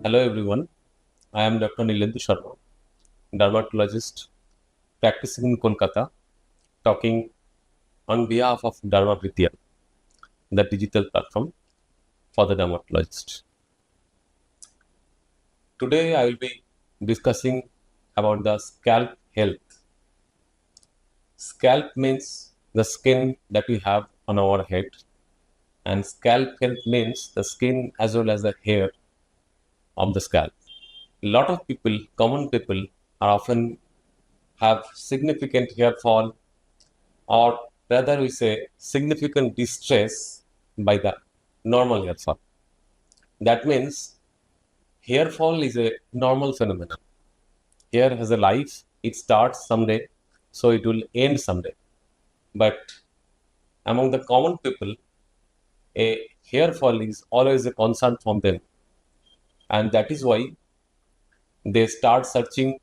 Hello everyone, I am Dr. Nilendu Sarma, dermatologist practicing in Kolkata, talking on behalf of DermaVidya, the digital platform for the dermatologist. Today I will be discussing about the scalp health. Scalp means the skin that we have on our head, and scalp health means the skin as well as the hair of the scalp. A lot of people, common people, are often have significant hair fall, or rather we say significant distress by the normal hair fall. That means hair fall is a normal phenomenon. Hair has a life, it starts someday, so it will end someday. But among the common people, a hair fall is always a concern from them. And that is why they start searching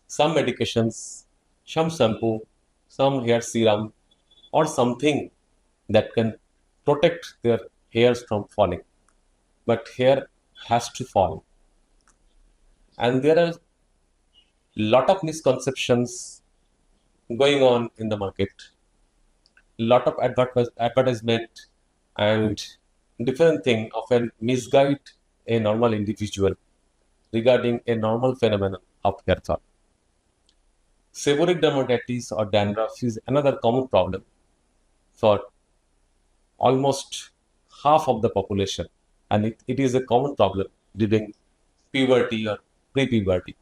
some medications, some shampoo, some hair serum, or something that can protect their hairs from falling. But hair has to fall. And there are a lot of misconceptions going on in the market, lot of advertisement and different thing often misguide a normal individual regarding a normal phenomenon of hair fall. Seborrheic dermatitis or dandruff is another common problem for almost half of the population, and it is a common problem during puberty or pre-puberty.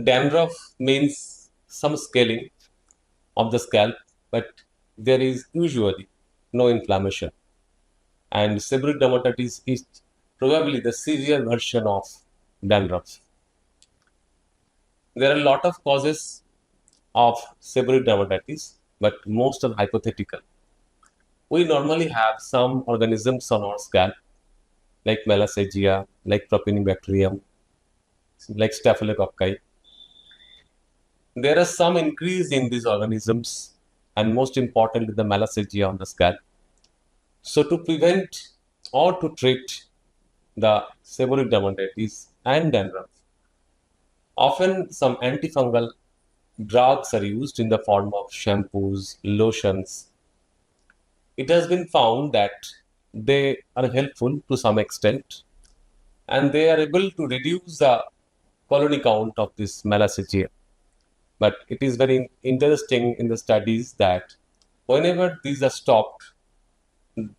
Dandruff means some scaling of the scalp, but there is usually no inflammation. And seborrheic dermatitis is probably the severe version of dandruff. There are a lot of causes of seborrheic dermatitis, but most are hypothetical. We normally have some organisms on our scalp, like Malassezia, like Propionibacterium, like Staphylococci. There is some increase in these organisms, and most importantly, the Malassezia on the scalp. So, to prevent or to treat the seborrheic dermatitis and dandruff, often some antifungal drugs are used in the form of shampoos, lotions. It has been found that they are helpful to some extent, and they are able to reduce the colony count of this Malassezia. But it is very interesting in the studies that whenever these are stopped,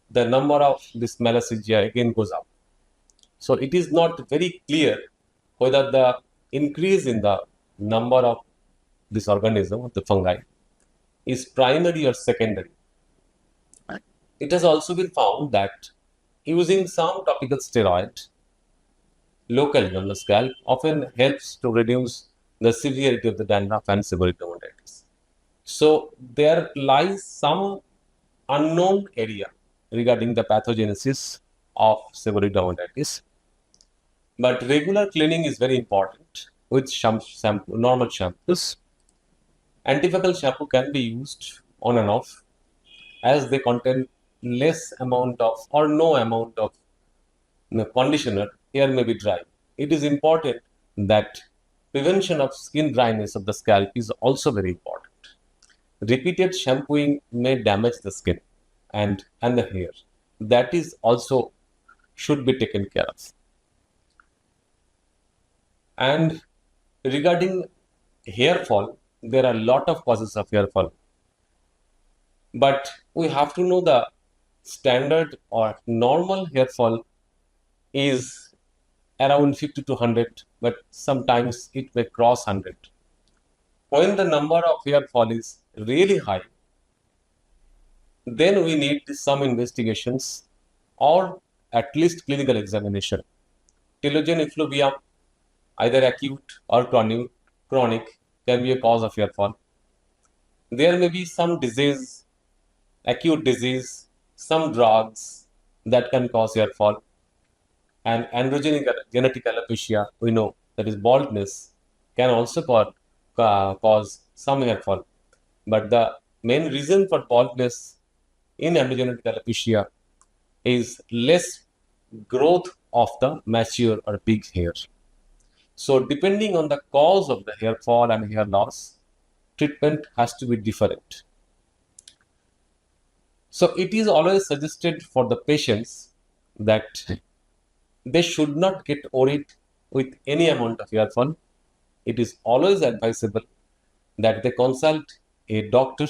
the number of this Malassezia again goes up. So it is not very clear whether the increase in the number of this organism, the fungi, is primary or secondary. It has also been found that using some topical steroid locally on the scalp often helps to reduce the severity of the dandruff and seborrheic dermatitis. So there lies some unknown area regarding the pathogenesis of seborrheic dermatitis, but regular cleaning is very important with normal shampoos. Antifungal shampoo can be used on and off as they contain less amount of or no amount of conditioner. Hair may be dry. It is important that prevention of skin dryness of the scalp is also very important. Repeated shampooing may damage the skin and the hair. That is also should be taken care of. And regarding hair fall, there are a lot of causes of hair fall. But we have to know the standard or normal hair fall is around 50 to 100, but sometimes it may cross 100. When the number of hair fall is really high, then we need some investigations or at least clinical examination. Telogen effluvia, either acute or chronic, can be a cause of hair fall. There may be some disease, acute disease, some drugs that can cause hair fall. And androgenic genetic alopecia, we know that is baldness, can also cause some hair fall. But the main reason for baldness in androgenic alopecia is less growth of the mature or big hair. So depending on the cause of the hair fall and hair loss, treatment has to be different. So it is always suggested for the patients that they should not get worried with any amount of hair fall. It is always advisable that they consult a doctor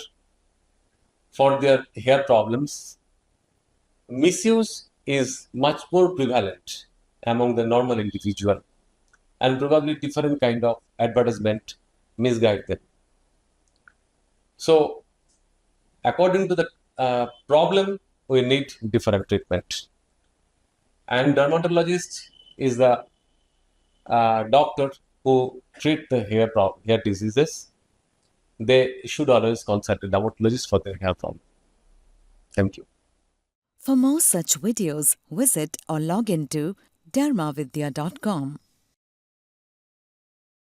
for their hair problems. Misuse is much more prevalent among the normal individual, and probably different kind of advertisement misguide them. So according to the problem, we need different treatment. And dermatologist is the doctor who treat the hair diseases. They should always consult a dermatologist for their hair problem. Thank you. For more such videos, visit or log into dermavidya.com.